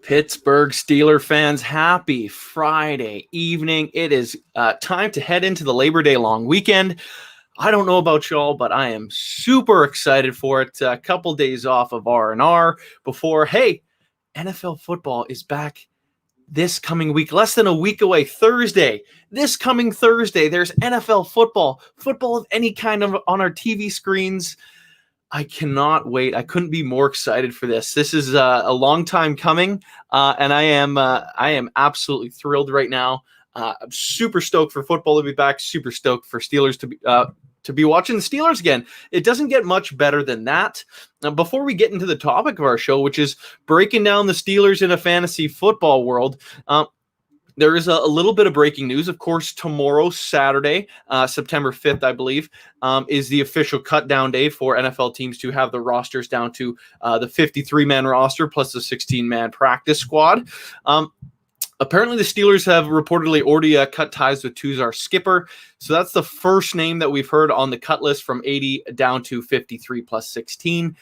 Pittsburgh Steelers fans, happy Friday evening. It is time to head into the Labor Day long weekend. I don't know about y'all, but I am super excited for it. A couple days off of R&R before, NFL football is back this coming week, less than a week away, Thursday. This coming Thursday, there's NFL football of any kind on our TV screens. I cannot wait. I couldn't be more excited for this. This is a long time coming, and I am absolutely thrilled right now. I'm super stoked for football to be back. Super stoked for Steelers to be watching the Steelers again. It doesn't get much better than that. Now, before we get into the topic of our show, which is breaking down the Steelers in a fantasy football world, there is a little bit of breaking news. Of course, tomorrow, Saturday, September 5th, I believe, is the official cut down day for NFL teams to have the rosters down to the 53-man roster plus the 16-man practice squad. Apparently, the Steelers have reportedly already cut ties with Tuzar Skipper. So that's the first name that we've heard on the cut list from 80 down to 53 plus 16.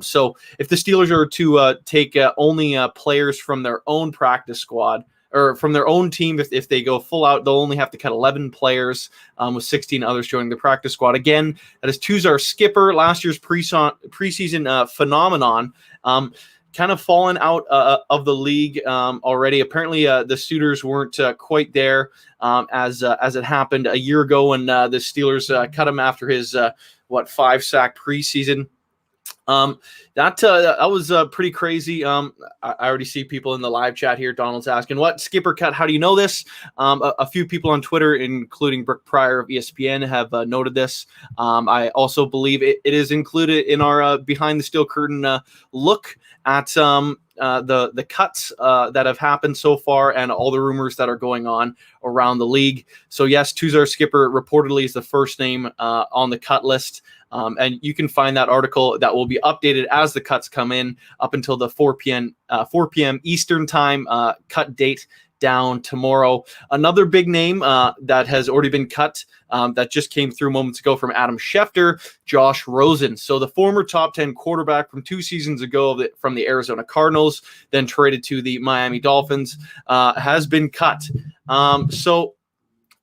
So if the Steelers are to take only players from their own practice squad, or from their own team, if they go full out, they'll only have to cut 11 players with 16 others joining the practice squad. Again, that is Tuzar Skipper, last year's preseason phenomenon, kind of fallen out of the league already. Apparently, the suitors weren't quite there as it happened a year ago when the Steelers cut him after his 5-sack preseason. That was pretty crazy. I already see people in the live chat here. Donald's asking, what Skipper cut? How do you know this? A few people on Twitter, including Brooke Pryor of ESPN, have noted this. I also believe it is included in our Behind the Steel Curtain look at the cuts that have happened so far and all the rumors that are going on around the league. So yes, Tuzar Skipper reportedly is the first name on the cut list. And you can find that article that will be updated as the cuts come in up until the 4 p.m. Eastern time cut date down tomorrow. Another big name that has already been cut that just came through moments ago from Adam Schefter, Josh Rosen. So the former top 10 quarterback from 2 seasons ago from the Arizona Cardinals, then traded to the Miami Dolphins, has been cut. So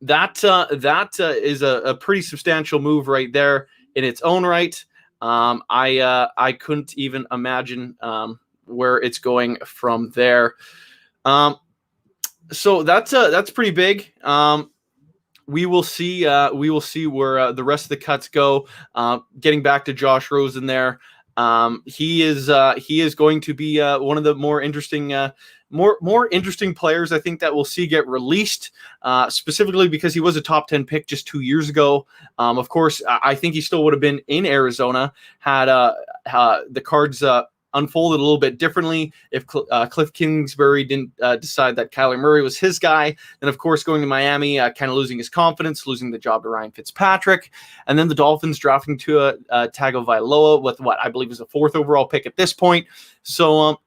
that is a pretty substantial move right there in its own right. I couldn't even imagine where it's going from there. So that's pretty big. We will see where the rest of the cuts go. Getting back to Josh Rosen there, he is going to be one of the more interesting players I think that we'll see get released, specifically because he was a top 10 pick just 2 years ago. Of course, I think he still would have been in Arizona had the cards unfolded a little bit differently. If Cliff Kingsbury didn't decide that Kyler Murray was his guy, then of course going to Miami, kind of losing his confidence, losing the job to Ryan Fitzpatrick, and then the Dolphins drafting to Tagovailoa with what I believe is a 4th overall pick at this point. So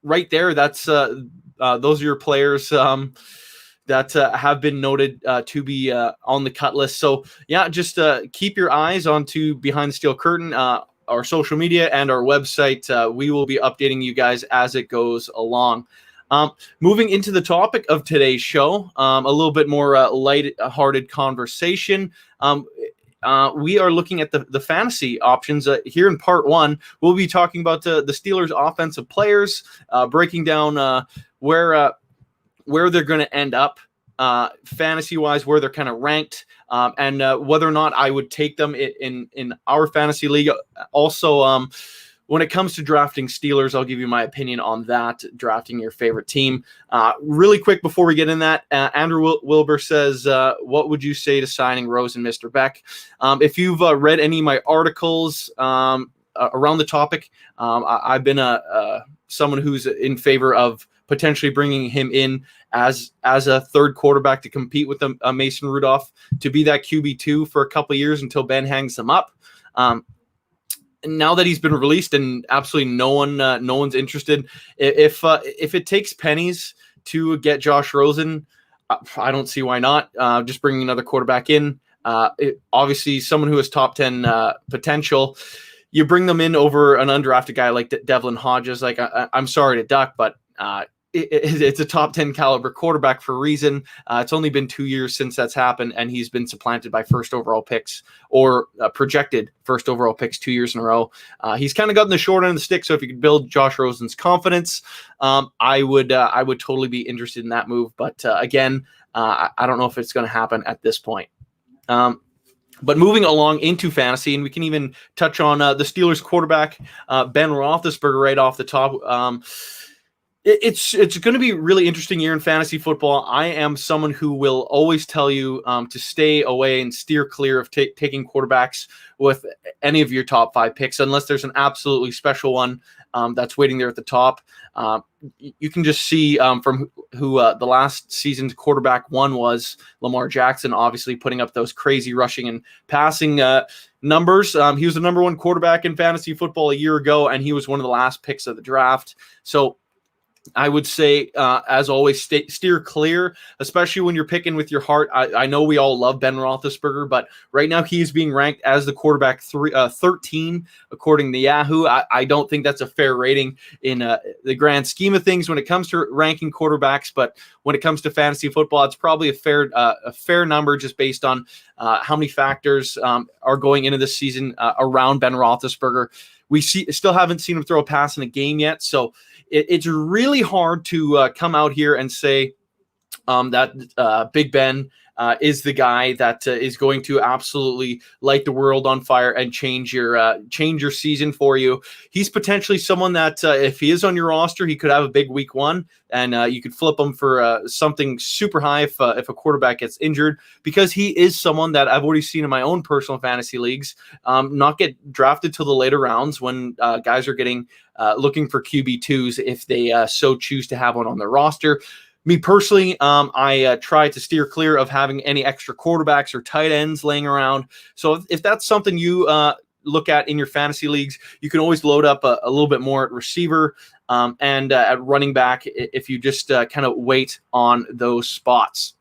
right there, that's those are your players that have been noted to be on the cut list. So yeah, just keep your eyes onto Behind the Steel Curtain, our social media and our website. We will be updating you guys as it goes along. Moving into the topic of today's show, a little bit more light-hearted conversation. We are looking at the fantasy options here in part 1. We'll be talking about the Steelers' offensive players, breaking down where they're going to end up fantasy-wise, where they're kind of ranked, and whether or not I would take them in our fantasy league. Also, when it comes to drafting Steelers, I'll give you my opinion on that, drafting your favorite team. Really quick before we get in that, Andrew Wilbur says, what would you say to signing Rose and Mr. Beck? If you've read any of my articles around the topic, I've been someone who's in favor of potentially bringing him in as a third quarterback to compete with Mason Rudolph, to be that QB2 for a couple of years until Ben hangs them up. Now that he's been released and absolutely no one's interested, if it takes pennies to get Josh Rosen, I don't see why not. Just bringing another quarterback in. Obviously, someone who has top 10 potential. you bring them in over an undrafted guy like Devlin Hodges. Like, I'm sorry to duck, but it's a top 10 caliber quarterback for a reason. It's only been 2 years since that's happened, and he's been supplanted by first overall picks or projected first overall picks 2 years in a row. He's kind of gotten the short end of the stick. So if you could build Josh Rosen's confidence, I would totally be interested in that move. But again, I don't know if it's going to happen at this point. But moving along into fantasy, and we can even touch on the Steelers quarterback, Ben Roethlisberger, right off the top. It's going to be a really interesting year in fantasy football. I am someone who will always tell you to stay away and steer clear of taking quarterbacks with any of your top 5 picks, unless there's an absolutely special one that's waiting there at the top. You can just see from who the last season's quarterback one was, Lamar Jackson, obviously putting up those crazy rushing and passing numbers. He was the number 1 quarterback in fantasy football a year ago, and he was one of the last picks of the draft. So I would say, as always, steer clear, especially when you're picking with your heart. I know we all love Ben Roethlisberger, but right now he is being ranked as the quarterback 13, according to Yahoo. I don't think that's a fair rating in the grand scheme of things when it comes to ranking quarterbacks, but when it comes to fantasy football, it's probably a fair number just based on how many factors are going into this season around Ben Roethlisberger. We still haven't seen him throw a pass in a game yet, so it's really hard to come out here and say that Big Ben is the guy that is going to absolutely light the world on fire and change your season for you. He's potentially someone that if he is on your roster, he could have a big week 1, and you could flip him for something super high if a quarterback gets injured, because he is someone that I've already seen in my own personal fantasy leagues not get drafted till the later rounds when guys are getting looking for QB2s if they so choose to have one on their roster. Me personally, I try to steer clear of having any extra quarterbacks or tight ends laying around. So if that's something you look at in your fantasy leagues, you can always load up a little bit more at receiver and at running back if you just kind of wait on those spots.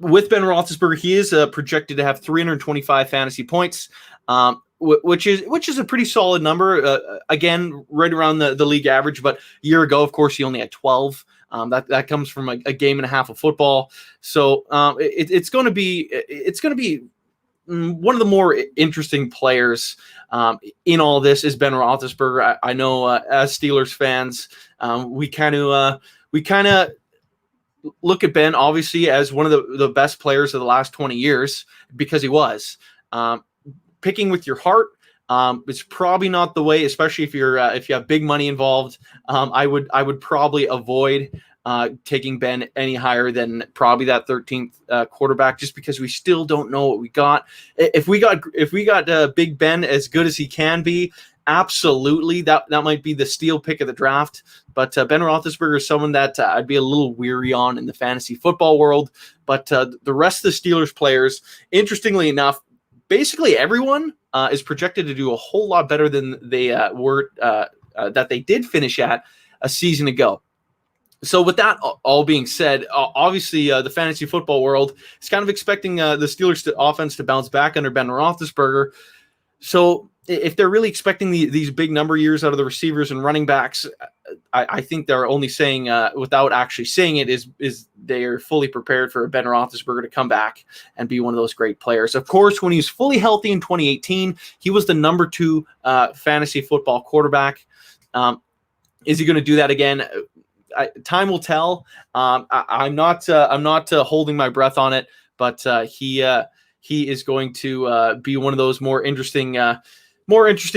With Ben Roethlisberger, he is projected to have 325 fantasy points, which is a pretty solid number. Again, right around the league average. But a year ago, of course, he only had 12. That comes from a game and a half of football. So it's going to be one of the more interesting players in all this is Ben Roethlisberger. I know as Steelers fans, we kind of look at Ben obviously as one of the best players of the last 20 years because he was. Picking with your heart is probably not the way, especially if you have big money involved. I would probably avoid taking Ben any higher than probably that 13th quarterback, just because we still don't know what we got. If we got Big Ben as good as he can be, absolutely that might be the steal pick of the draft. But Ben Roethlisberger is someone that I'd be a little weary on in the fantasy football world. But the rest of the Steelers players, interestingly enough, basically everyone is projected to do a whole lot better than they were that they did finish at a season ago. So with that all being said, obviously the fantasy football world is kind of expecting the Steelers offense to bounce back under Ben Roethlisberger. So if they're really expecting these big number years out of the receivers and running backs, I think they're only saying without actually saying it is they are fully prepared for Ben Roethlisberger to come back and be one of those great players. Of course, when he was fully healthy in 2018, he was the number 2 fantasy football quarterback. Is he going to do that again? Time will tell. I'm not holding my breath on it, but he is going to be one of those more interesting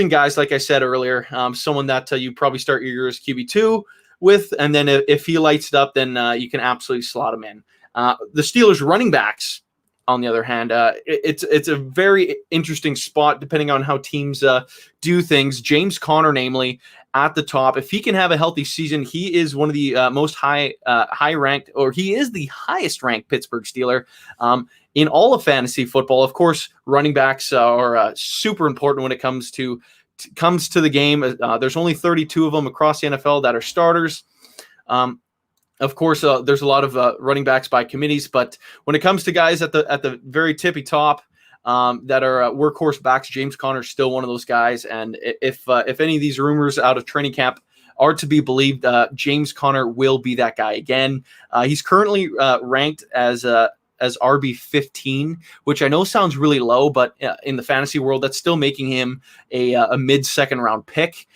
guys, like I said earlier. Someone that you probably start your year as QB2 with, and then if he lights it up, then you can absolutely slot him in. The Steelers running backs, on the other hand, it's a very interesting spot depending on how teams do things. James Conner, namely, at the top. If he can have a healthy season, he is one of the most high ranked, or he is the highest ranked Pittsburgh Steeler in all of fantasy football. Of course, running backs are super important when it comes to the game. There's only 32 of them across the NFL that are starters. Of course, there's a lot of running backs by committees, but when it comes to guys at the very tippy top, that are workhorse backs. James Conner is still one of those guys. And if any of these rumors out of training camp are to be believed, James Conner will be that guy again. He's currently ranked as RB 15, which I know sounds really low, but in the fantasy world, that's still making him a mid-second round pick,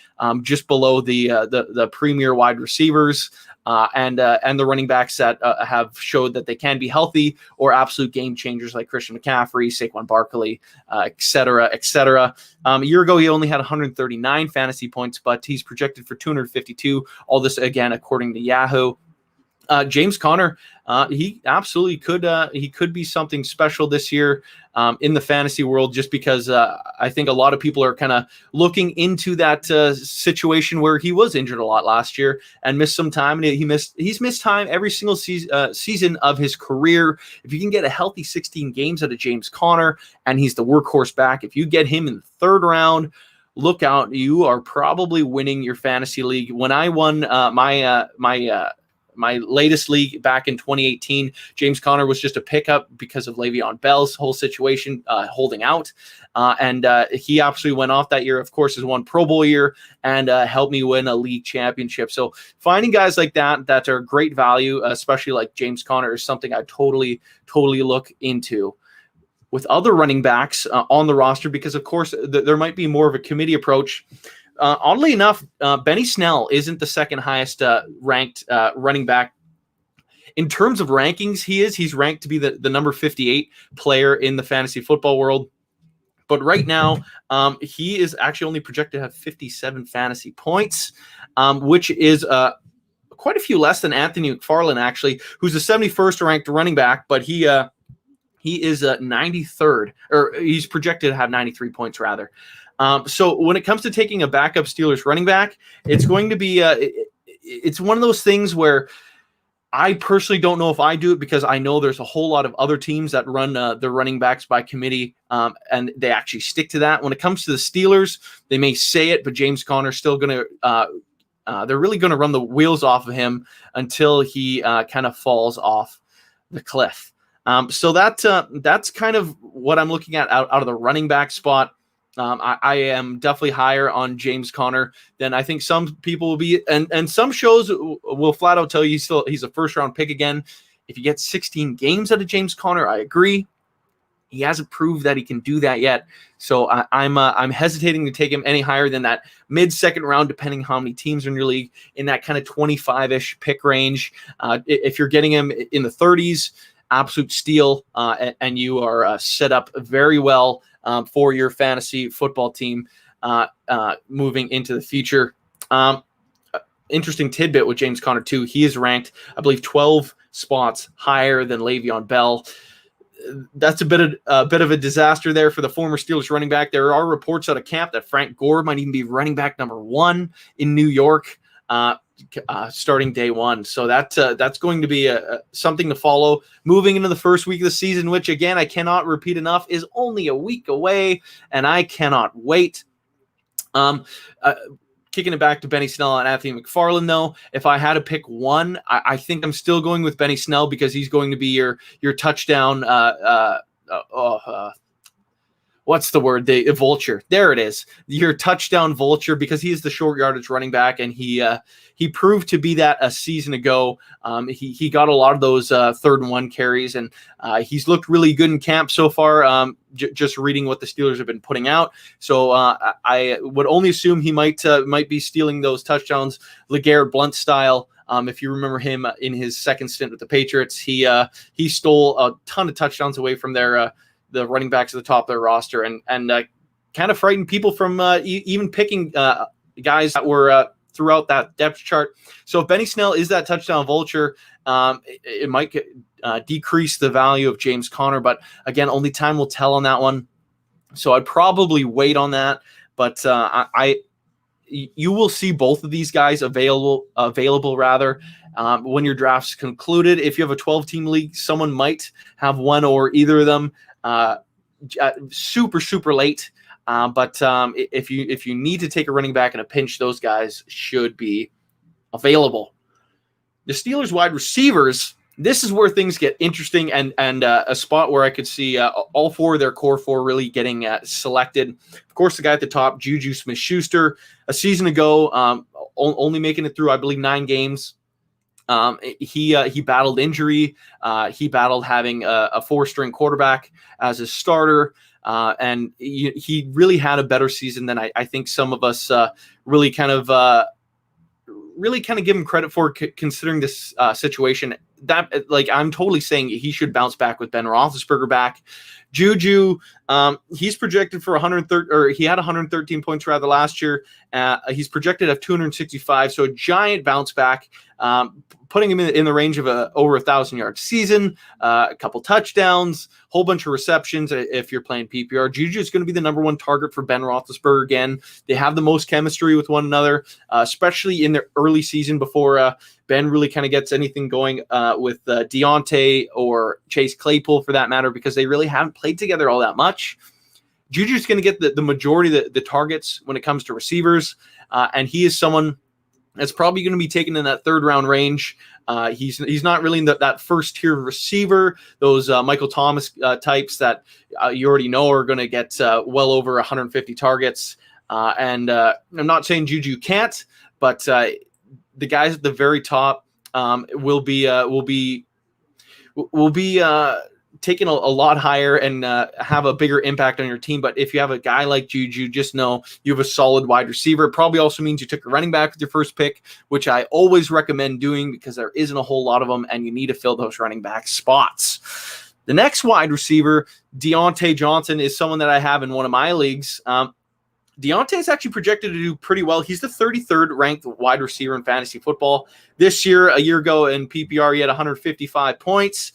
just below the premier wide receivers and the running backs that have showed that they can be healthy or absolute game changers like Christian McCaffrey, Saquon Barkley, et cetera, et cetera. A year ago, he only had 139 fantasy points, but he's projected for 252. All this, again, according to Yahoo. James Conner, he absolutely could be something special this year in the fantasy world, just because I think a lot of people are kind of looking into that situation where he was injured a lot last year and missed some time, and he's missed time every single season of his career. If you can get a healthy 16 games out of James Conner, and he's the workhorse back, if you get him in the third round, look out, you are probably winning your fantasy league. When I won my latest league back in 2018, James Conner was just a pickup because of Le'Veon Bell's whole situation holding out. And he absolutely went off that year, of course, his one Pro Bowl year, and helped me win a league championship. So finding guys like that are great value, especially like James Conner, is something I totally look into. With other running backs on the roster, because, of course, there might be more of a committee approach. Oddly enough, Benny Snell isn't the second highest ranked running back. In terms of rankings, he's ranked to be the number 58 player in the fantasy football world. But right now, he is actually only projected to have 57 fantasy points, which is quite a few less than Anthony McFarland, actually, who's the 71st ranked running back, but he is 93rd, or he's projected to have 93 points, rather. So when it comes to taking a backup Steelers running back, it's going to be it's one of those things where I personally don't know if I do it, because I know there's a whole lot of other teams that run the running backs by committee, and they actually stick to that. When it comes to the Steelers, they may say it, but James Conner's still going to they're really going to run the wheels off of him until he kind of falls off the cliff. So that's kind of what I'm looking at out of the running back spot. I am definitely higher on James Conner than I think some people will be, and some shows will flat out tell you he's a first round pick again. If you get 16 games out of James Conner, I agree. He hasn't proved that he can do that yet, so I'm hesitating to take him any higher than that mid-second round, depending how many teams are in your league, in that kind of 25-ish pick range. If you're getting him in the 30s, absolute steal, and you are set up very well for your fantasy football team moving into the future. Interesting tidbit with James Conner too. He is ranked, I believe, 12 spots higher than Le'Veon Bell. That's a bit of a disaster there for the former Steelers running back. There are reports out of camp that Frank Gore might even be running back number 1 in New York starting day one. So that's going to be something to follow moving into the first week of the season, which, again, I cannot repeat enough, is only a week away, and I cannot wait. Kicking it back to Benny Snell and Anthony McFarland, though, if I had to pick one, I think I'm still going with Benny Snell, because he's going to be your touchdown. What's the word? The vulture. There it is. Your touchdown vulture, because he is the short yardage running back, and he proved to be that a season ago. He got a lot of those 3rd and 1 carries, and he's looked really good in camp so far. Just reading what the Steelers have been putting out, so I would only assume he might be stealing those touchdowns, LeGarrette Blount style. If you remember him in his second stint with the Patriots, he stole a ton of touchdowns away from the running backs at the top of their roster, and kind of frightened people from even picking guys that were throughout that depth chart. So if Benny Snell is that touchdown vulture, it might decrease the value of James Conner, but again, only time will tell on that one. So I'd probably wait on that, but you will see both of these guys available rather. When your draft's concluded. If you have a 12-team league, someone might have one or either of them super late. But if you need to take a running back in a pinch, those guys should be available. The Steelers wide receivers This is where things get interesting, and a spot where I could see all four of their core four really getting selected. Of course, the guy at the top, Juju Smith-Schuster, a season ago, only making it through, I believe, 9 games. He battled injury. He battled having a 4-string quarterback as a starter. And he really had a better season than I think some of us really kind of give him credit for, considering this situation. That, like, I'm totally saying he should bounce back with Ben Roethlisberger back. Juju, he's projected for 130, or he had 113 points rather last year. He's projected at 265, so a giant bounce back, putting him in the range of over 1,000-yard season, a couple touchdowns, whole bunch of receptions. If you're playing PPR, Juju is going to be the number 1 target for Ben Roethlisberger again. They have the most chemistry with one another, especially in their early season before Ben really kind of gets anything going with Deontay or Chase Claypool, for that matter, because they really haven't played together all that much. Juju's going to get the majority of the targets when it comes to receivers, and he is someone that's probably going to be taken in that 3rd-round range. He's not really in that first-tier receiver, those Michael Thomas types that you already know are going to get well over 150 targets. And I'm not saying Juju can't, but the guys at the very top will be taken a lot higher and have a bigger impact on your team. But if you have a guy like Juju, just know you have a solid wide receiver. It probably also means you took a running back with your first pick, which I always recommend doing because there isn't a whole lot of them, and you need to fill those running back spots. The next wide receiver, Deontay Johnson, is someone that I have in one of my leagues. Deontay is actually projected to do pretty well. He's the 33rd ranked wide receiver in fantasy football. This year, a year ago in PPR, he had 155 points.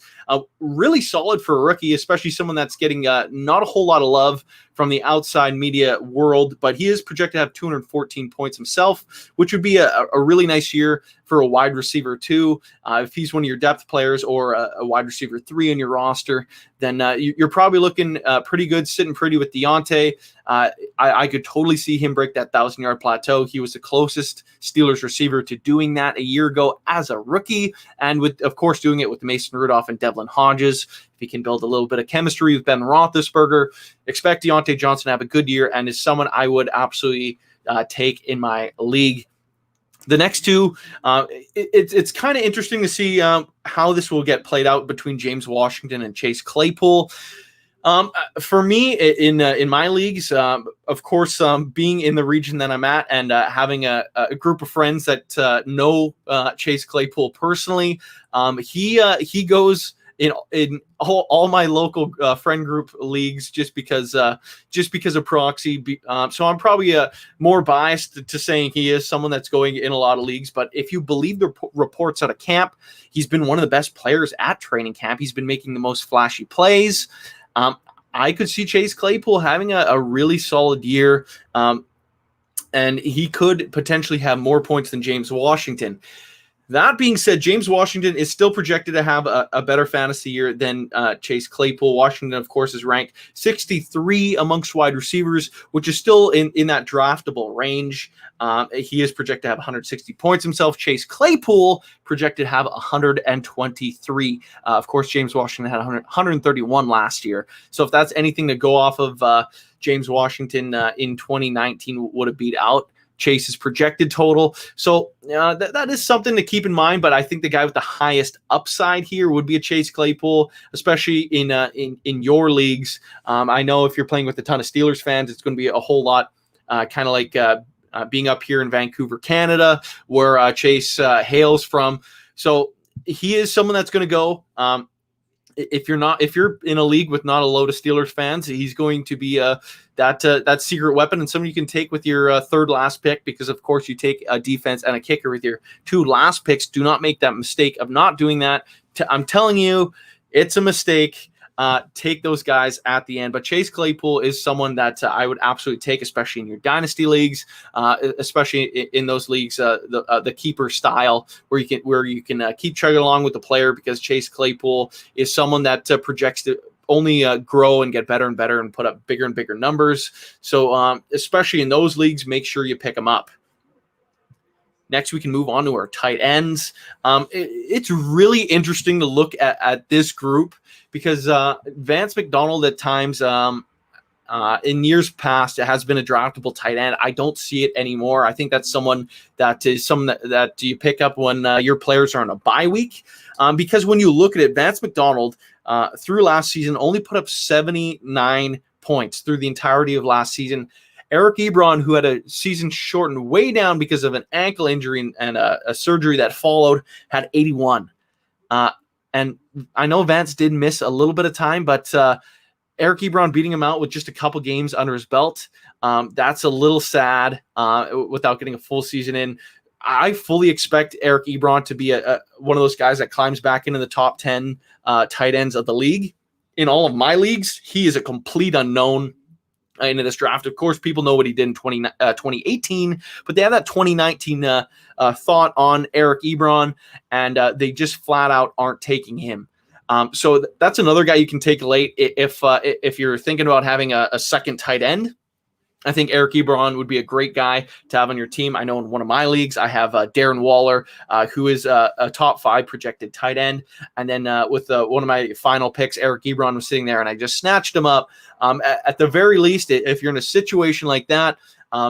Really solid for a rookie, especially someone that's getting not a whole lot of love from the outside media world, but he is projected to have 214 points himself, which would be a really nice year for a wide receiver too. If he's one of your depth players or a wide receiver 3 in your roster, then you're probably looking pretty good, sitting pretty with Deontay. I could totally see him break that 1,000-yard plateau. He was the closest Steelers receiver to doing that a year ago as a rookie, and with, of course, doing it with Mason Rudolph and Devlin Hodges. If he can build a little bit of chemistry with Ben Roethlisberger, expect Deontay Johnson to have a good year, and is someone I would absolutely take in my league. The next two, it's kind of interesting to see how this will get played out between James Washington and Chase Claypool. For me, in my leagues, of course, being in the region that I'm at and having a group of friends that know Chase Claypool personally, he goes in all my local friend group leagues just because of proxy. So I'm probably more biased to saying he is someone that's going in a lot of leagues. But if you believe the reports out of camp, he's been one of the best players at training camp. He's been making the most flashy plays. I could see Chase Claypool having a really solid year, and he could potentially have more points than James Washington. That being said, James Washington is still projected to have a better fantasy year than Chase Claypool. Washington, of course, is ranked 63 amongst wide receivers, which is still in that draftable range. He is projected to have 160 points himself. Chase Claypool projected to have 123. Of course, James Washington had 131 last year. So if that's anything to go off of, James Washington in 2019 would have beat out Chase's projected total. So that is something to keep in mind, but I think the guy with the highest upside here would be a Chase Claypool, especially in your leagues. I know if you're playing with a ton of Steelers fans, it's going to be a whole lot kind of like being up here in Vancouver, Canada, where Chase hails from. So he is someone that's going to go. If you're in a league with not a load of Steelers fans, he's going to be that secret weapon, and someone you can take with your third last pick, because of course you take a defense and a kicker with your 2 last picks. Do not make that mistake of not doing that. I'm telling you, it's a mistake. Take those guys at the end. But Chase Claypool is someone that I would absolutely take, especially in your dynasty leagues, especially in those leagues, the keeper style, where you can keep chugging along with the player, because Chase Claypool is someone that projects to only grow and get better and better and put up bigger and bigger numbers. So especially in those leagues, make sure you pick him up. Next, we can move on to our tight ends. It's really interesting to look at this group because Vance McDonald at times in years past, it has been a draftable tight end. I don't see it anymore. I think that's someone that you pick up when your players are on a bye week. Because when you look at it, Vance McDonald through last season only put up 79 points through the entirety of last season. Eric Ebron, who had a season shortened way down because of an ankle injury and a surgery that followed, had 81. And I know Vance did miss a little bit of time, but Eric Ebron beating him out with just a couple games under his belt, that's a little sad without getting a full season in. I fully expect Eric Ebron to be one of those guys that climbs back into the top 10 tight ends of the league. In all of my leagues, he is a complete unknown into this draft. Of course, people know what he did in 2018, but they have that 2019 thought on Eric Ebron, and they just flat out aren't taking him. So that's another guy you can take late if you're thinking about having a second tight end. I think Eric Ebron would be a great guy to have on your team. I know in one of my leagues, I have Darren Waller, who is a top 5 projected tight end. And then with one of my final picks, Eric Ebron was sitting there, and I just snatched him up. At the very least, if you're in a situation like that,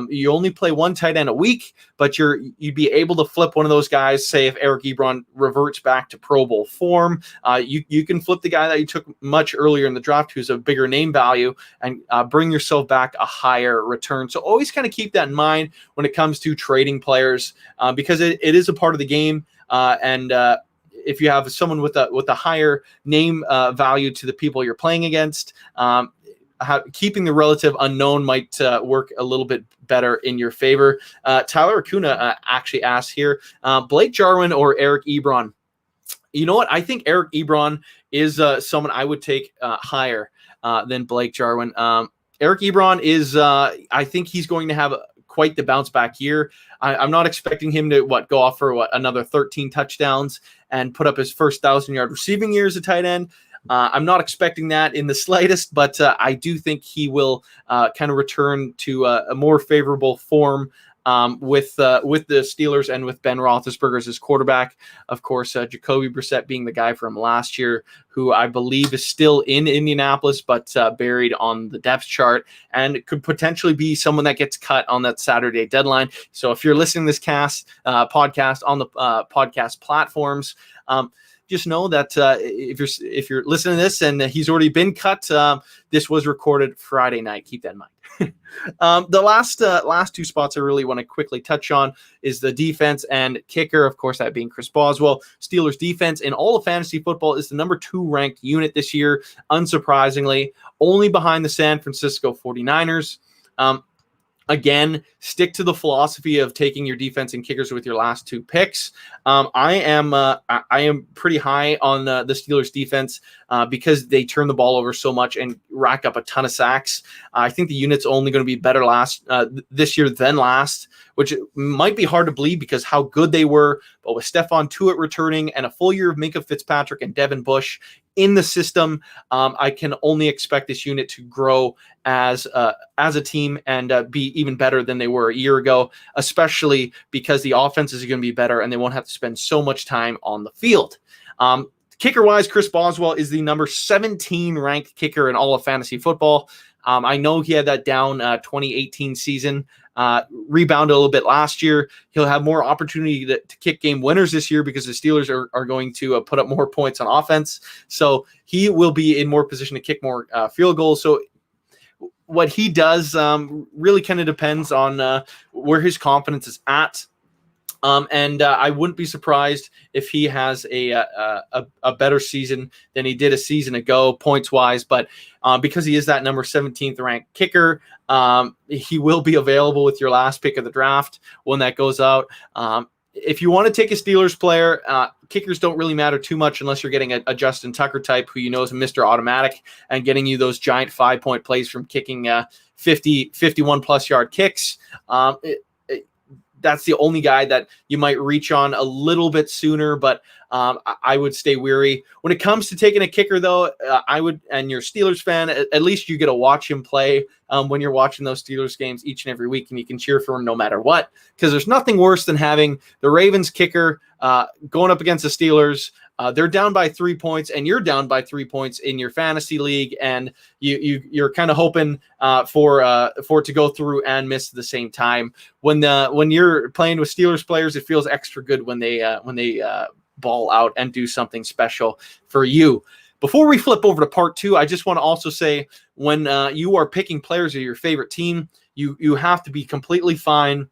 you only play one tight end a week, but you'd be able to flip one of those guys. Say if Eric Ebron reverts back to Pro Bowl form, you can flip the guy that you took much earlier in the draft, who's a bigger name value, and bring yourself back a higher return. So always kind of keep that in mind when it comes to trading players, because it is a part of the game. And if you have someone with a higher name value to the people you're playing against, keeping the relative unknown might work a little bit better in your favor. Tyler Acuna actually asked here, Blake Jarwin or Eric Ebron? You know what? I think Eric Ebron is someone I would take higher than Blake Jarwin. Eric Ebron is, I think he's going to have quite the bounce back year. I'm not expecting him to go off for another 13 touchdowns and put up his first 1,000-yard receiving year as a tight end. I'm not expecting that in the slightest, but I do think he will kind of return to a more favorable form with the Steelers and with Ben Roethlisberger as his quarterback. Of course, Jacoby Brissett being the guy from last year, who I believe is still in Indianapolis, but buried on the depth chart, and could potentially be someone that gets cut on that Saturday deadline. So if you're listening to this podcast on the podcast platforms, just know that if you're listening to this and he's already been cut, this was recorded Friday night. Keep that in mind. The last two spots I really want to quickly touch on is the defense and kicker. Of course, that being Chris Boswell. Steelers defense in all of fantasy football is the number 2 ranked unit this year, unsurprisingly, only behind the San Francisco 49ers. Again, stick to the philosophy of taking your defense and kickers with your last 2 picks. I am pretty high on the Steelers defense because they turn the ball over so much and rack up a ton of sacks. I think the unit's only going to be better this year than last, which might be hard to believe because how good they were. But with Stephon Tuitt returning and a full year of Minkah Fitzpatrick and Devin Bush in the system, I can only expect this unit to grow as a team and be even better than they were a year ago, especially because the offense is going to be better and they won't have to spend so much time on the field. Kicker-wise, Chris Boswell is the number 17 ranked kicker in all of fantasy football. I know he had that down 2018 season, rebounded a little bit last year. He'll have more opportunity to kick game winners this year because the Steelers are going to put up more points on offense. So he will be in more position to kick more field goals. So what he does really kind of depends on where his confidence is at. And I wouldn't be surprised if he has a better season than he did a season ago, points-wise. But because he is that number 17th ranked kicker, he will be available with your last pick of the draft when that goes out. If you want to take a Steelers player, kickers don't really matter too much unless you're getting a Justin Tucker type who you know is a Mr. Automatic and getting you those giant 5-point plays from kicking 51-plus yard kicks. that's the only guy that you might reach on a little bit sooner, but I would stay weary. When it comes to taking a kicker, though, I would, and you're a Steelers fan, at least you get to watch him play when you're watching those Steelers games each and every week, and you can cheer for him no matter what, because there's nothing worse than having the Ravens kicker going up against the Steelers. They're down by 3 points, and you're down by 3 points in your fantasy league, and you're kind of hoping for it to go through and miss at the same time. When you're playing with Steelers players, it feels extra good when they ball out and do something special for you. Before we flip over to part 2, I just want to also say, when you are picking players of your favorite team, you have to be completely fine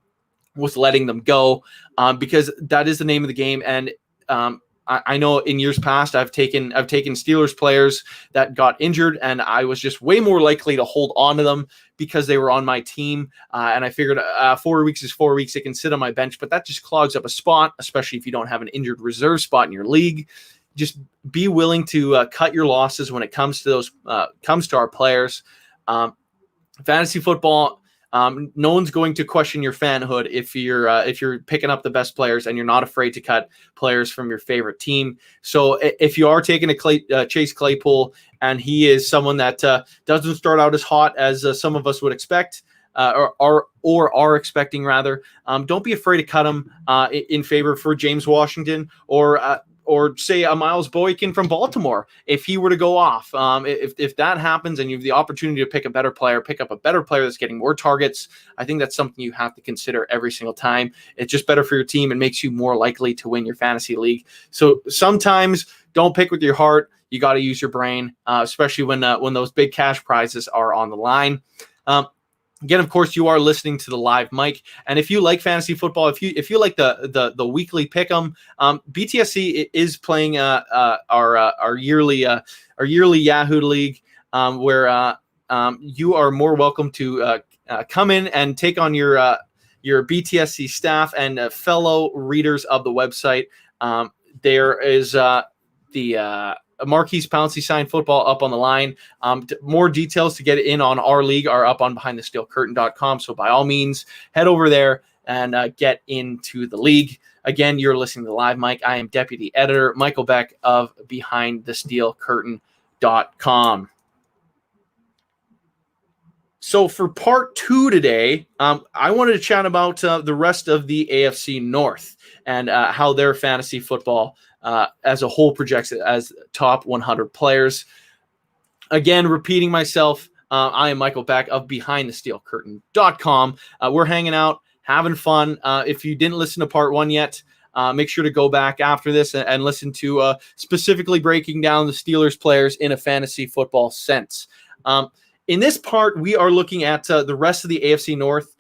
with letting them go, because that is the name of the game. And I know in years past I've taken Steelers players that got injured, and I was just way more likely to hold on to them because they were on my team. And I figured 4 weeks is 4 weeks. It can sit on my bench, but that just clogs up a spot, especially if you don't have an injured reserve spot in your league. Just be willing to cut your losses when it comes to our players. Fantasy football. No one's going to question your fanhood if you're picking up the best players and you're not afraid to cut players from your favorite team. So if you are taking a Chase Claypool, and he is someone that doesn't start out as hot as some of us would expect, or are expecting rather, don't be afraid to cut him in favor for James Washington or say a Miles Boykin from Baltimore. If he were to go off, if that happens and you have the opportunity to pick up a better player that's getting more targets, I think that's something you have to consider every single time. It's just better for your team and makes you more likely to win your fantasy league. So sometimes don't pick with your heart. You got to use your brain, especially when those big cash prizes are on the line. Again, of course, you are listening to the live mic, and if you like fantasy football, if you like the weekly pick'em, BTSC is playing our yearly Yahoo League, where you are more welcome to come in and take on your BTSC staff and fellow readers of the website. There is the Marquise Pouncey signed football up on the line. More details to get in on our league are up on behindthesteelcurtain.com. So by all means, head over there and get into the league. Again, you're listening to the live mic. I am Deputy Editor Michael Beck of behindthesteelcurtain.com. So for part 2 today, I wanted to chat about the rest of the AFC North and how their fantasy football as a whole projects as top 100 players. Again, repeating myself, I am Michael Beck of BehindTheSteelCurtain.com. We're hanging out, having fun. If you didn't listen to part 1 yet, make sure to go back after this and listen to specifically breaking down the Steelers players in a fantasy football sense. In this part, we are looking at the rest of the AFC North,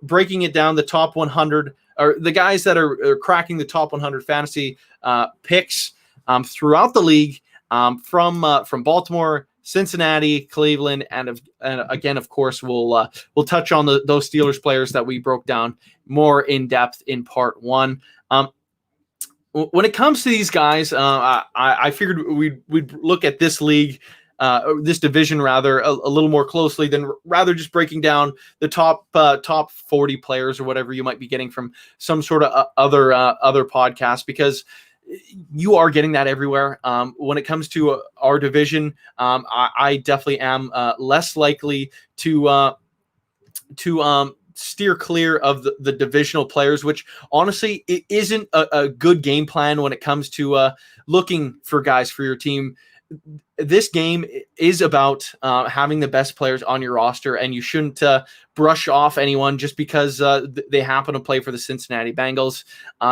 breaking it down, the top 100, or the guys that are cracking the top 100 fantasy picks throughout the league, from Baltimore, Cincinnati, Cleveland, and again, of course, we'll touch on those Steelers players that we broke down more in depth in part 1. When it comes to these guys, I figured we'd look at this league, this division rather, a little more closely than rather just breaking down the top 40 players or whatever you might be getting from some sort of other podcast, because you are getting that everywhere. When it comes to our division, I definitely am less likely to steer clear of the divisional players, which honestly it isn't a good game plan when it comes to looking for guys for your team. This game is about having the best players on your roster, and you shouldn't brush off anyone just because they happen to play for the Cincinnati Bengals,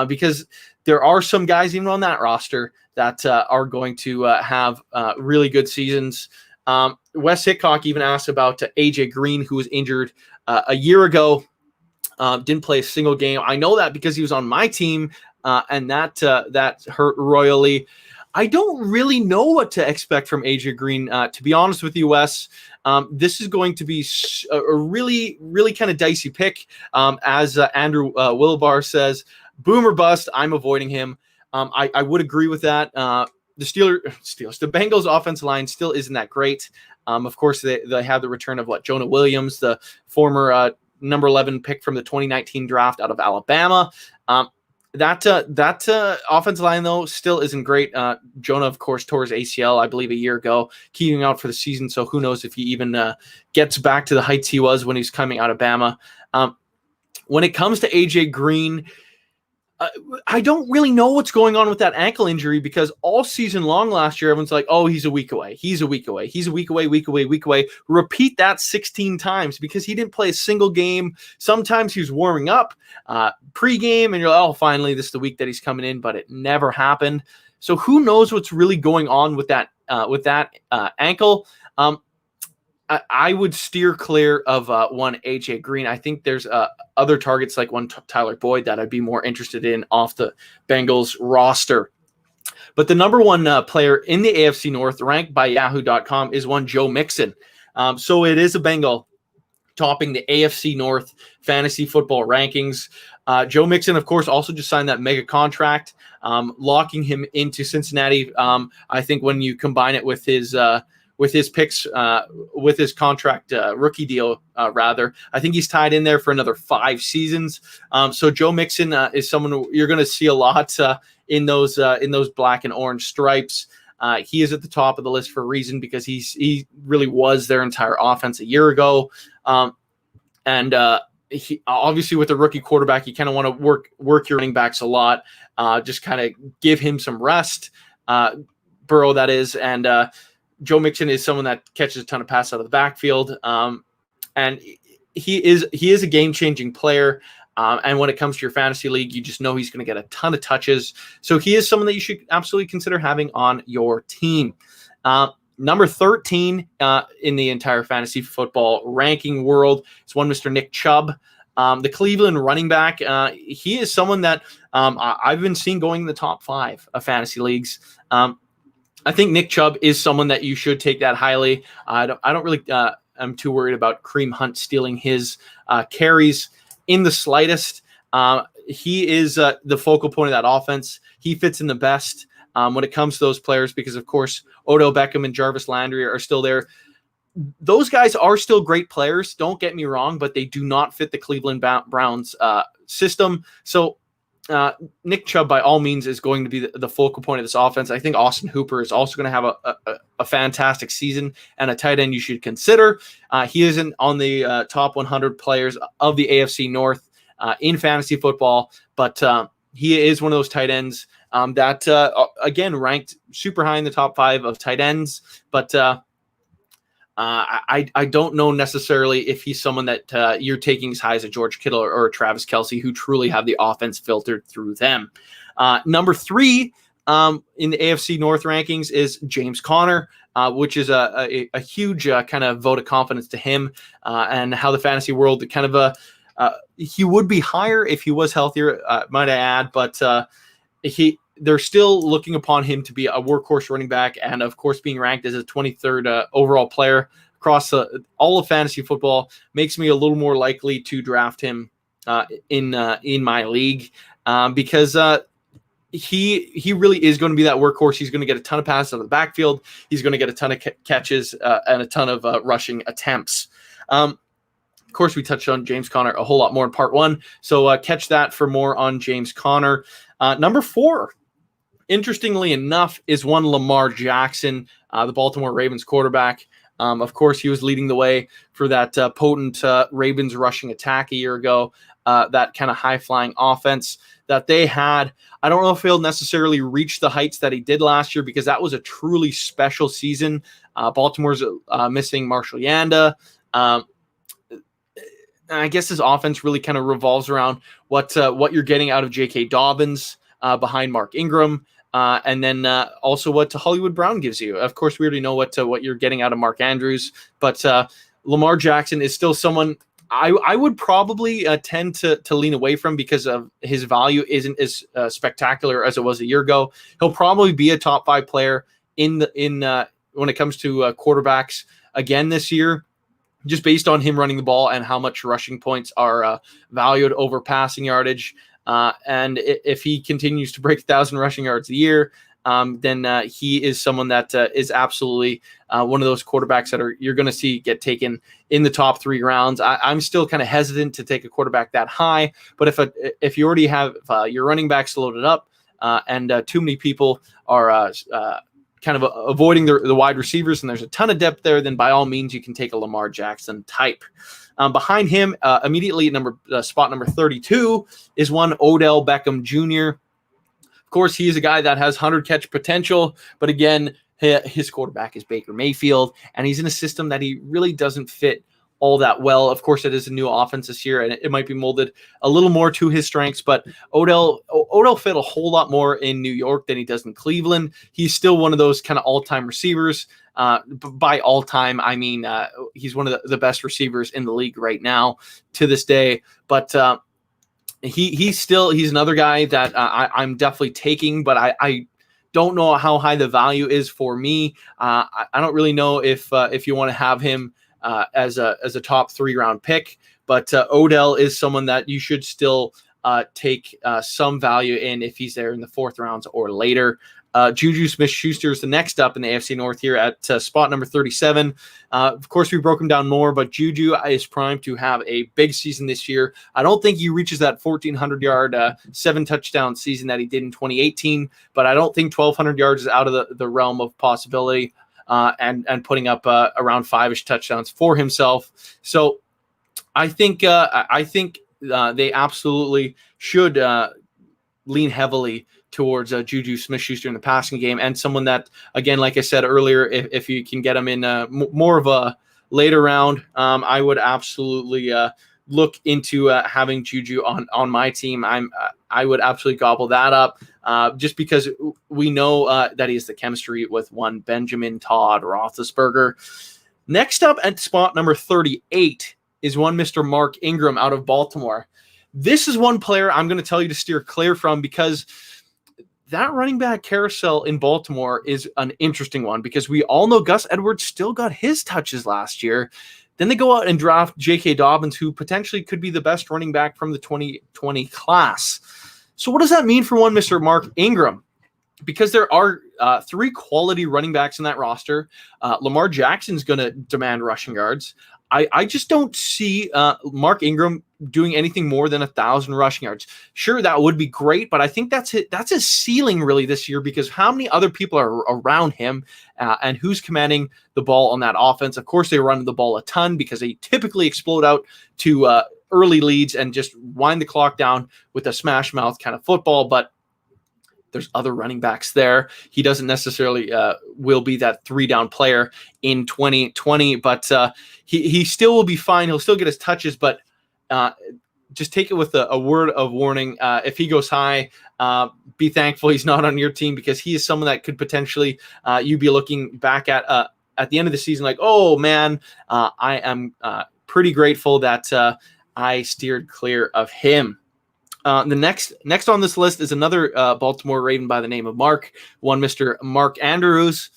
because there are some guys even on that roster that are going to have really good seasons. Wes Hickok even asked about AJ Green, who was injured a year ago, didn't play a single game. I know that because he was on my team, and that hurt royally. I don't really know what to expect from AJ Green, to be honest with you, Wes. This is going to be a really, really kind of dicey pick. As Andrew Wilbar says, boom or bust, I'm avoiding him. I would agree with that. The Bengals offensive line still isn't that great. Of course, they have the return of Jonah Williams, the former number 11 pick from the 2019 draft out of Alabama. That offensive line, though, still isn't great. Jonah, of course, tore his ACL, I believe, a year ago, keeping out for the season. So who knows if he even gets back to the heights he was when he's coming out of Bama. When it comes to AJ Green, I don't really know what's going on with that ankle injury, because all season long last year, everyone's like, oh, he's a week away. He's a week away. He's a week away, week away, week away. Repeat that 16 times because he didn't play a single game. Sometimes he was warming up pregame, and you're like, oh, finally, this is the week that he's coming in, but it never happened. So who knows what's really going on with that ankle. I would steer clear of one AJ Green. I think there's other targets like one Tyler Boyd that I'd be more interested in off the Bengals roster. But the number one player in the AFC North, ranked by Yahoo.com, is one Joe Mixon. So it is a Bengal topping the AFC North fantasy football rankings. Joe Mixon, of course, also just signed that mega contract, locking him into Cincinnati. I think when you combine it with his picks, with his contract rookie deal, rather, I think he's tied in there for another 5 seasons. So Joe Mixon is someone you're going to see a lot in those black and orange stripes. He is at the top of the list for a reason, because he really was their entire offense a year ago. And he obviously, with a rookie quarterback, you kind of want to work your running backs a lot, just kind of give him some rest. Burrow, that is, and Joe Mixon is someone that catches a ton of passes out of the backfield, and he is a game-changing player. And when it comes to your fantasy league, you just know he's going to get a ton of touches. So he is someone that you should absolutely consider having on your team. Number 13 in the entire fantasy football ranking world is one Mr. Nick Chubb, the Cleveland running back. He is someone that I've been seeing going in the top 5 of fantasy leagues. I think Nick Chubb is someone that you should take that highly. I don't really I'm too worried about Kareem Hunt stealing his carries in the slightest. He is the focal point of that offense. He fits in the best when it comes to those players, because, of course, Odell Beckham and Jarvis Landry are still there. Those guys are still great players, don't get me wrong, but they do not fit the Cleveland Browns system. So Nick Chubb, by all means, is going to be the focal point of this offense. I think Austin Hooper is also going to have a fantastic season, and a tight end you should consider. He isn't on the top 100 players of the AFC North in fantasy football, but he is one of those tight ends that, again, ranked super high in the top 5 of tight ends. But I don't know necessarily if he's someone that you're taking as high as a George Kittle or Travis Kelce, who truly have the offense filtered through them. Number 3 in the AFC North rankings is James Conner, which is a huge kind of vote of confidence to him, and how the fantasy world kind of he would be higher if he was healthier, might I add, but they're still looking upon him to be a workhorse running back, and of course being ranked as a 23rd overall player across all of fantasy football makes me a little more likely to draft him in my league, because he really is going to be that workhorse. He's going to get a ton of passes out of the backfield. He's going to get a ton of catches and a ton of rushing attempts. Of course, we touched on James Conner a whole lot more in part 1, so catch that for more on James Conner. Number 4, interestingly enough, is one Lamar Jackson, the Baltimore Ravens quarterback. Of course, he was leading the way for that potent Ravens rushing attack a year ago, that kind of high-flying offense that they had. I don't know if he'll necessarily reach the heights that he did last year, because that was a truly special season. Baltimore's missing Marshall Yanda. I guess his offense really kind of revolves around what you're getting out of J.K. Dobbins behind Mark Ingram, and then also what Hollywood Brown gives you. Of course, we already know what you're getting out of Mark Andrews, but Lamar Jackson is still someone I would probably tend to lean away from, because of his value isn't as spectacular as it was a year ago. He'll probably be a top 5 player in when it comes to quarterbacks again this year, just based on him running the ball and how much rushing points are valued over passing yardage. And if he continues to break 1,000 rushing yards a year, then he is someone that is absolutely one of those quarterbacks that you're going to see get taken in the top 3 rounds. I'm still kind of hesitant to take a quarterback that high, but if you already have your running backs loaded up and too many people are kind of avoiding the wide receivers and there's a ton of depth there, then by all means you can take a Lamar Jackson type. Behind him, immediately spot number 32 is one Odell Beckham Jr. Of course, he is a guy that has 100-catch potential, but again, his quarterback is Baker Mayfield, and he's in a system that he really doesn't fit all that well. Of course, it is a new offense this year, and it might be molded a little more to his strengths, but Odell fit a whole lot more in New York than he does in Cleveland. He's still one of those kind of all-time receivers. By all-time, I mean he's one of the best receivers in the league right now to this day, but he's another guy that I'm definitely taking, but I don't know how high the value is for me. I don't really know if you want to have him as a top 3 round pick, but Odell is someone that you should still take some value in if he's there in the 4th rounds or later. Juju Smith-Schuster is the next up in the AFC North here at spot number 37. Of course, we broke him down more, but Juju is primed to have a big season this year. I don't think he reaches that 1,400-yard, 7-touchdown season that he did in 2018, but I don't think 1,200 yards is out of the realm of possibility and putting up around 5-ish touchdowns for himself. So I think they absolutely should lean heavily towards Juju Smith-Schuster in the passing game, and someone that, again, like I said earlier, if you can get him in more of a later round, I would absolutely look into having Juju on my team. I would absolutely gobble that up just because we know that he has the chemistry with one Benjamin Todd Roethlisberger. Next up at spot number 38 is one Mr. Mark Ingram out of Baltimore. This is one player I'm going to tell you to steer clear from because that running back carousel in Baltimore is an interesting one because we all know Gus Edwards still got his touches last year. Then they go out and draft J.K. Dobbins, who potentially could be the best running back from the 2020 class. So what does that mean for one Mr. Mark Ingram? Because there are 3 quality running backs in that roster. Lamar Jackson's going to demand rushing yards. I just don't see Mark Ingram doing anything more than 1,000 rushing yards. Sure, that would be great, but I think that's his ceiling really this year because how many other people are around him and who's commanding the ball on that offense? Of course, they run the ball a ton because they typically explode out to early leads and just wind the clock down with a smash mouth kind of football, but there's other running backs there. He doesn't necessarily will be that 3-down player in 2020, but he still will be fine. He'll still get his touches, but just take it with a word of warning. If he goes high, be thankful he's not on your team because he is someone that could potentially you be looking back at the end of the season like, oh man, I am pretty grateful that I steered clear of him. The next on this list is another Baltimore Raven by the name of one Mr. Mark Andrews.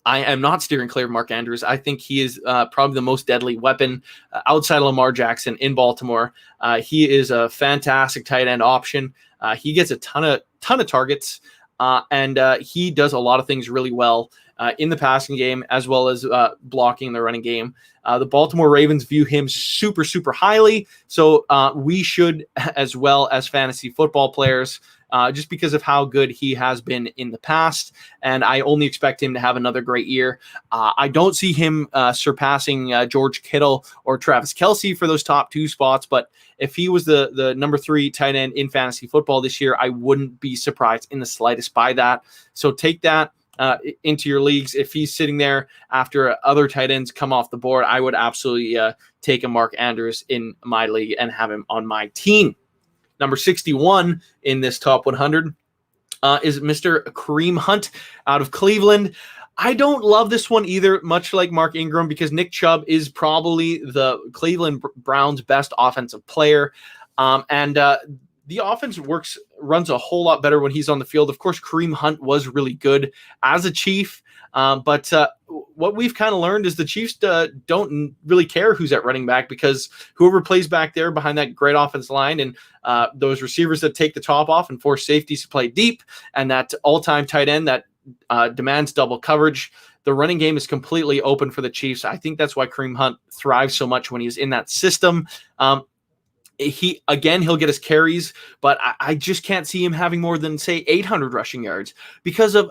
I am not steering clear of Mark Andrews. I think he is probably the most deadly weapon outside of Lamar Jackson in Baltimore. He is a fantastic tight end option. He gets a ton of targets, and he does a lot of things really well in the passing game as well as blocking the running game. The Baltimore Ravens view him super, super highly, so we should as well as fantasy football players. Just because of how good he has been in the past, and I only expect him to have another great year. I don't see him surpassing George Kittle or Travis Kelce for those top 2 spots, but if he was the number 3 tight end in fantasy football this year, I wouldn't be surprised in the slightest by that. So take that into your leagues. If he's sitting there after other tight ends come off the board, I would absolutely take a Mark Andrews in my league and have him on my team. Number 61 in this top 100 is Mr. Kareem Hunt out of Cleveland. I don't love this one either, much like Mark Ingram, because Nick Chubb is probably the Cleveland Browns' best offensive player. And the offense runs a whole lot better when he's on the field. Of course, Kareem Hunt was really good as a Chief, but what we've kind of learned is the Chiefs don't really care who's at running back, because whoever plays back there behind that great offense line, and those receivers that take the top off and force safeties to play deep, and that all-time tight end that demands double coverage, the running game is completely open for the Chiefs. I think that's why Kareem Hunt thrives so much when he's in that system. He'll get his carries, but I just can't see him having more than, say, 800 rushing yards, because of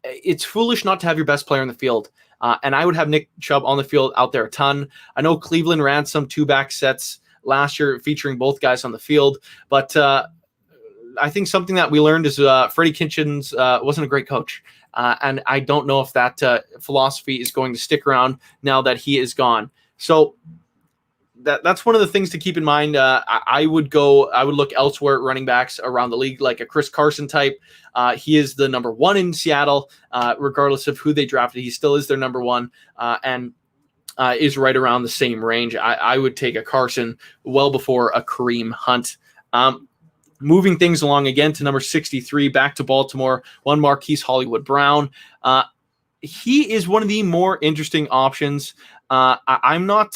it's foolish not to have your best player in the field. And I would have Nick Chubb on the field out there a ton. I know Cleveland ran some 2-back sets last year featuring both guys on the field, but I think something that we learned is Freddie Kitchens wasn't a great coach. And I don't know if that philosophy is going to stick around now that he is gone. So that's one of the things to keep in mind. I would look elsewhere at running backs around the league, like a Chris Carson type. He is the number 1 in Seattle, regardless of who they drafted. He still is their number 1, and is right around the same range. I would take a Carson well before a Kareem Hunt. Moving things along again to number 63, back to Baltimore, one Marquise Hollywood Brown. He is one of the more interesting options. I'm not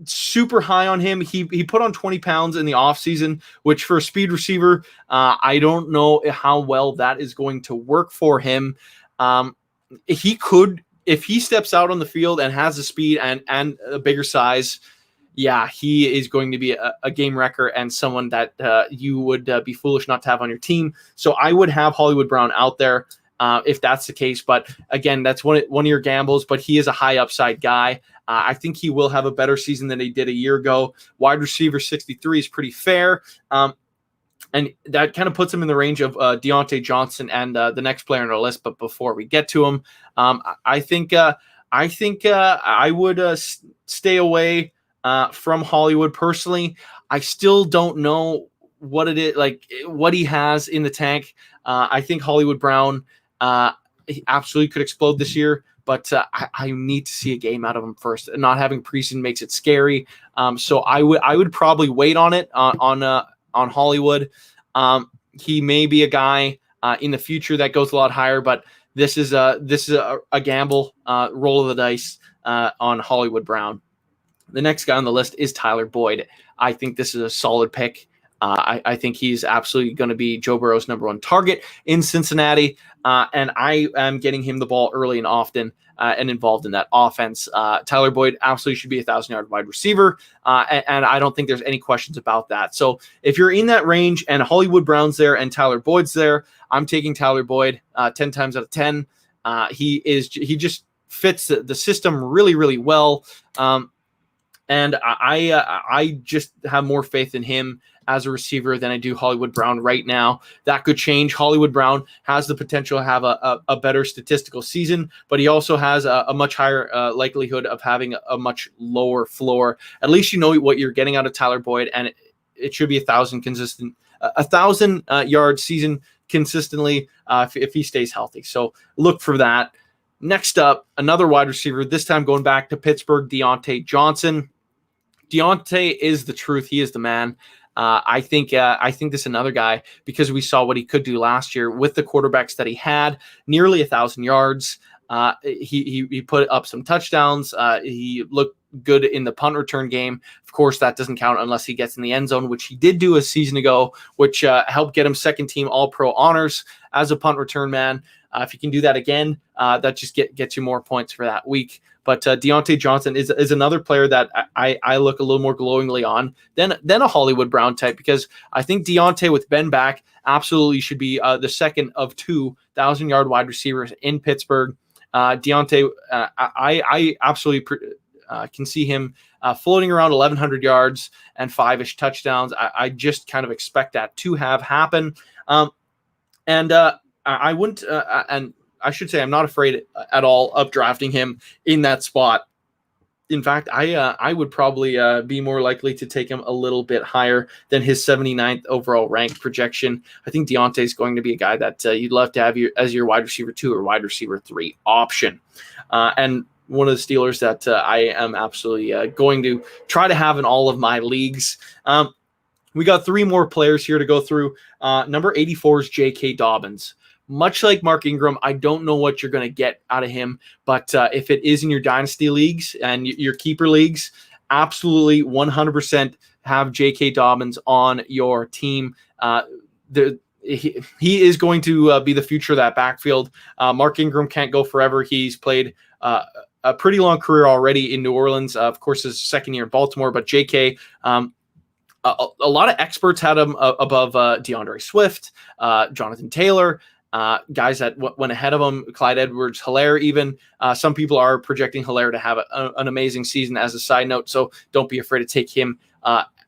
super high on him. He put on 20 pounds in the offseason, which for a speed receiver, I don't know how well that is going to work for him. He could, if he steps out on the field and has the speed and a bigger size, yeah, he is going to be a game wrecker and someone that you would be foolish not to have on your team. So I would have Hollywood Brown out there if that's the case. But again, that's one of your gambles, but he is a high upside guy. I think he will have a better season than he did a year ago. Wide receiver 63 is pretty fair. And that kind of puts him in the range of Deontay Johnson and the next player on our list. But before we get to him, I think I would stay away from Hollywood personally. I still don't know what it is, like what he has in the tank. I think Hollywood Brown he absolutely could explode this year, but I need to see a game out of him first. Not having preseason makes it scary. So I would probably wait on it on Hollywood. He may be a guy in the future that goes a lot higher, but this is a gamble, roll of the dice on Hollywood Brown. The next guy on the list is Tyler Boyd. I think this is a solid pick. I think he's absolutely going to be Joe Burrow's number 1 target in Cincinnati, and I am getting him the ball early and often and involved in that offense. Tyler Boyd absolutely should be a 1,000-yard wide receiver, and I don't think there's any questions about that. So if you're in that range and Hollywood Brown's there and Tyler Boyd's there, I'm taking Tyler Boyd 10 times out of 10. He just fits the system really, really well. And I just have more faith in him as a receiver than I do Hollywood Brown right now. That could change. Hollywood Brown has the potential to have a better statistical season, but he also has a much higher likelihood of having a much lower floor. At least you know what you're getting out of Tyler Boyd, and it should be 1,000 yard season consistently if he stays healthy. So look for that. Next up, another wide receiver, this time going back to Pittsburgh, Deontay Johnson. Deontay is the truth. He is the man. I think this is another guy, because we saw what he could do last year with the quarterbacks that he had, nearly 1,000 yards. He put up some touchdowns. He looked good in the punt return game. Of course, that doesn't count unless he gets in the end zone, which he did do a season ago, which helped get him second team All-Pro honors as a punt return man. If you can do that again, that just gets you more points for that week. But Deontay Johnson is another player that I look a little more glowingly on than a Hollywood Brown type, because I think Deontay with Ben back absolutely should be the second of 2 1,000-yard wide receivers in Pittsburgh. Deontay, I absolutely can see him floating around 1,100 yards and 5-ish touchdowns. I just kind of expect that to have happen. I wouldn't, and I should say I'm not afraid at all of drafting him in that spot. In fact, I would probably be more likely to take him a little bit higher than his 79th overall rank projection. I think Deontay is going to be a guy that you'd love to have as your wide receiver 2 or wide receiver 3 option. And one of the Steelers that I am absolutely going to try to have in all of my leagues. We got 3 more players here to go through. Number 84 is J.K. Dobbins. Much like Mark Ingram, I don't know what you're going to get out of him, but if it is in your dynasty leagues and your keeper leagues, absolutely 100% have J.K. Dobbins on your team. He is going to be the future of that backfield. Mark Ingram can't go forever. He's played a pretty long career already in New Orleans. Of course, his second year in Baltimore, but J.K., a lot of experts had him above DeAndre Swift, Jonathan Taylor, guys that went ahead of him, Clyde Edwards-Helaire even. Some people are projecting Helaire to have an amazing season as a side note, so don't be afraid to take him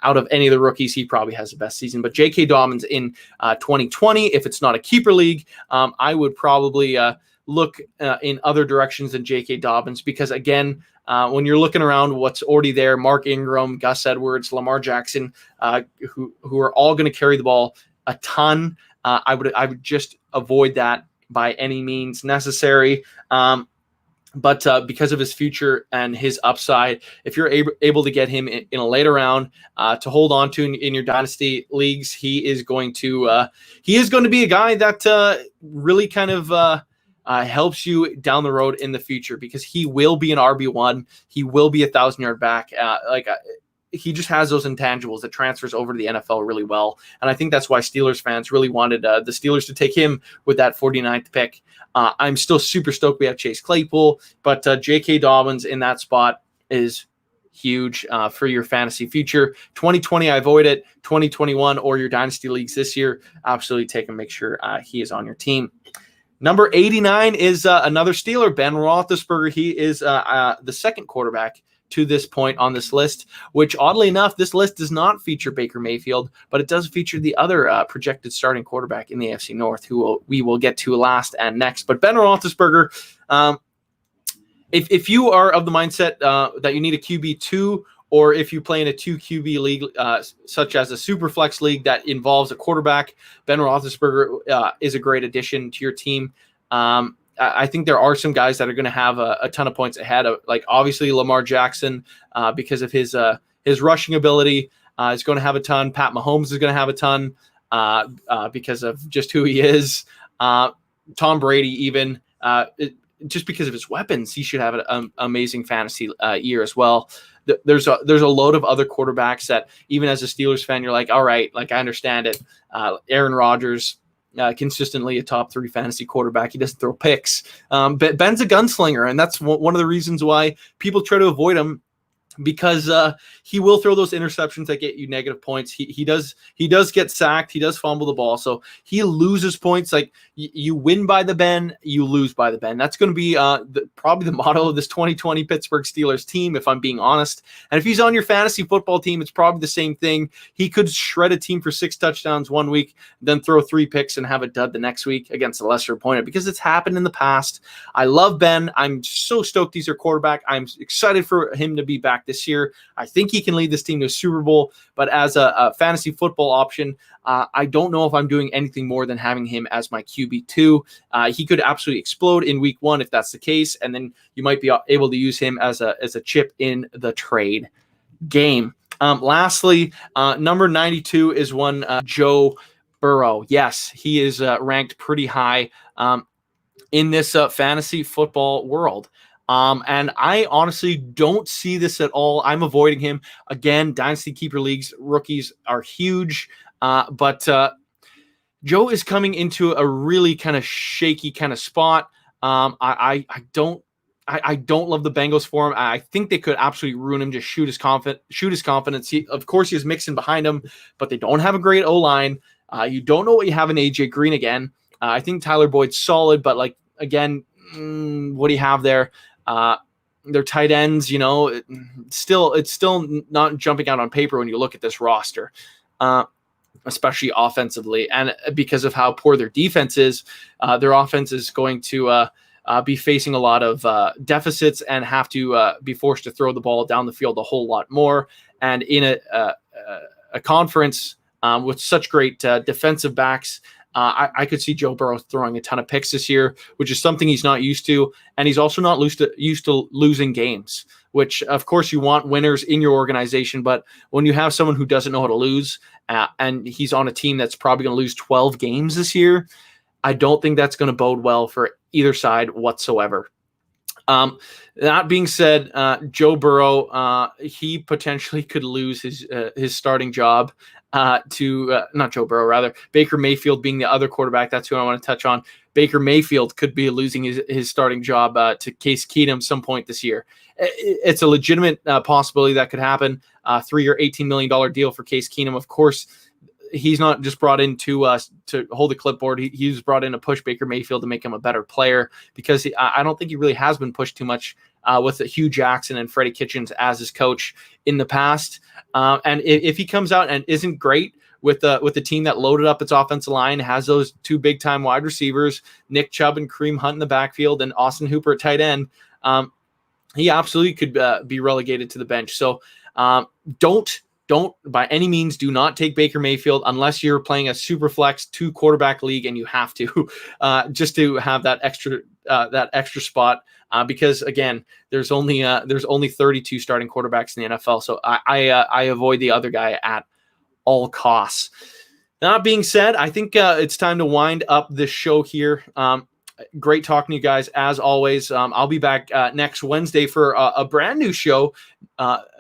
out of any of the rookies. He probably has the best season. But J.K. Dobbins in 2020, if it's not a keeper league, I would probably look in other directions than J.K. Dobbins because, again, when you're looking around what's already there, Mark Ingram, Gus Edwards, Lamar Jackson, who are all going to carry the ball a ton, I would just avoid that by any means necessary. But because of his future and his upside, if you're able to get him in a later round to hold on to in your dynasty leagues, he is going to be a guy that really kind of helps you down the road in the future because he will be an RB1. He will be 1,000-yard back. He just has those intangibles that transfers over to the NFL really well. And I think that's why Steelers fans really wanted the Steelers to take him with that 49th pick. I'm still super stoked we have Chase Claypool, but J.K. Dobbins in that spot is huge for your fantasy future. 2020, I avoid it. 2021 or your dynasty leagues this year, absolutely take him. Make sure he is on your team. Number 89 is another Steeler, Ben Roethlisberger. He is the second quarterback to this point on this list, which oddly enough, this list does not feature Baker Mayfield, but it does feature the other projected starting quarterback in the AFC North, who we will get to last and next. But Ben Roethlisberger, if you are of the mindset that you need a QB2, or if you play in a 2 QB league, such as a Superflex league that involves a quarterback, Ben Roethlisberger is a great addition to your team. I think there are some guys that are going to have a ton of points ahead of, like obviously Lamar Jackson, because of his rushing ability, is going to have a ton. Pat Mahomes is going to have a ton because of just who he is. Tom Brady, even just because of his weapons, he should have an amazing fantasy year as well. There's a load of other quarterbacks that even as a Steelers fan, you're like, all right, like I understand it. Aaron Rodgers. Consistently a top 3 fantasy quarterback. He doesn't throw picks. But Ben's a gunslinger, and that's one of the reasons why people try to avoid him, because he will throw those interceptions that get you negative points. He does get sacked. He does fumble the ball. So he loses points. Like you win by the Ben, you lose by the Ben. That's going to be probably the motto of this 2020 Pittsburgh Steelers team, if I'm being honest. And if he's on your fantasy football team, it's probably the same thing. He could shred a team for 6 touchdowns one week, then throw 3 picks and have a dud the next week against a lesser opponent, because it's happened in the past. I love Ben. I'm so stoked he's our quarterback. I'm excited for him to be back this year. I think he can lead this team to a Super Bowl, but as a fantasy football option, I don't know if I'm doing anything more than having him as my QB2. He could absolutely explode in week 1 if that's the case, and then you might be able to use him as a chip in the trade game. Lastly, number 92 is one Joe Burrow. Yes, he is ranked pretty high in this fantasy football world. And I honestly don't see this at all. I'm avoiding him. Again, Dynasty Keeper Leagues, rookies are huge. But Joe is coming into a really kind of shaky kind of spot. I don't love the Bengals for him. I think they could absolutely ruin him, just shoot his confidence. Of course, he has Mixon behind him, but they don't have a great O-line. You don't know what you have in A.J. Green again. I think Tyler Boyd's solid, but like, again, what do you have there? Their tight ends, it's still not jumping out on paper when you look at this roster, especially offensively. And because of how poor their defense is, their offense is going to be facing a lot of deficits and have to be forced to throw the ball down the field a whole lot more. And in a conference with such great defensive backs, I could see Joe Burrow throwing a ton of picks this year, which is something he's not used to. And he's also not used to losing games, which, of course, you want winners in your organization. But when you have someone who doesn't know how to lose, and he's on a team that's probably going to lose 12 games this year, I don't think that's going to bode well for either side whatsoever. That being said, Joe Burrow, he potentially could lose his starting job to not Joe Burrow, rather Baker Mayfield being the other quarterback. That's who I want to touch on. Baker Mayfield could be losing his starting job to Case Keenum some point this year. It's a legitimate possibility that could happen. 3-year, $18 million deal for Case Keenum. Of course, he's not just brought in to hold the clipboard. He was brought in to push Baker Mayfield to make him a better player, because I don't think he really has been pushed too much with Hugh Jackson and Freddie Kitchens as his coach in the past. And if he comes out and isn't great with the team that loaded up its offensive line, has those two big time wide receivers, Nick Chubb and Kareem Hunt in the backfield, and Austin Hooper at tight end, he absolutely could be relegated to the bench. So don't by any means do not take Baker Mayfield unless you're playing a super flex 2 quarterback league and you have to just to have that extra spot, because again, there's only 32 starting quarterbacks in the NFL. So I avoid the other guy at all costs. That being said, I think it's time to wind up this show here. Great talking to you guys as always. I'll be back next Wednesday for a brand new show,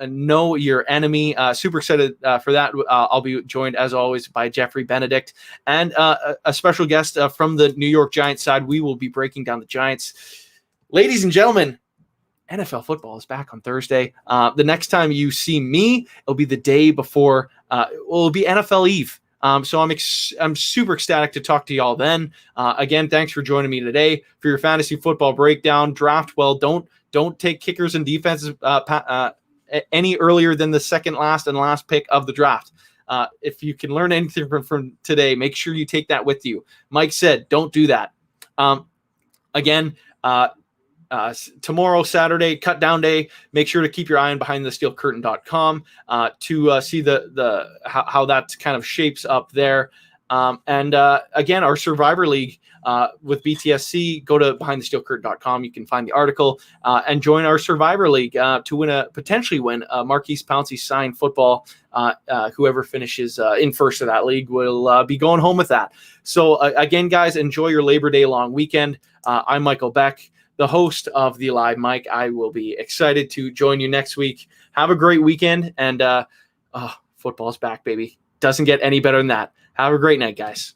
Know Your Enemy. Super excited for that. I'll be joined as always by Jeffrey Benedict and a special guest from the New York Giants side. We will be breaking down the Giants. Ladies and gentlemen, NFL football is back on Thursday. The next time you see me, it'll be the day before. It'll be NFL Eve. So I'm super ecstatic to talk to y'all then. Again, thanks for joining me today for your fantasy football breakdown. Draft well. Don't take kickers and defenses any earlier than the second last and last pick of the draft. If you can learn anything from today, make sure you take that with you. Mike said, don't do that. Again, tomorrow, Saturday, cut down day. Make sure to keep your eye on behindthesteelcurtain.com to see how that kind of shapes up there. And again, our Survivor League with BTSC, go to behindthesteelcurtain.com. You can find the article and join our Survivor League to potentially win a Marquise Pouncey signed football. Whoever finishes in first of that league will be going home with that. So again, guys, enjoy your Labor Day long weekend. I'm Michael Beck, the host of the Live Mic. I will be excited to join you next week. Have a great weekend, and football's back, baby. Doesn't get any better than that. Have a great night, guys.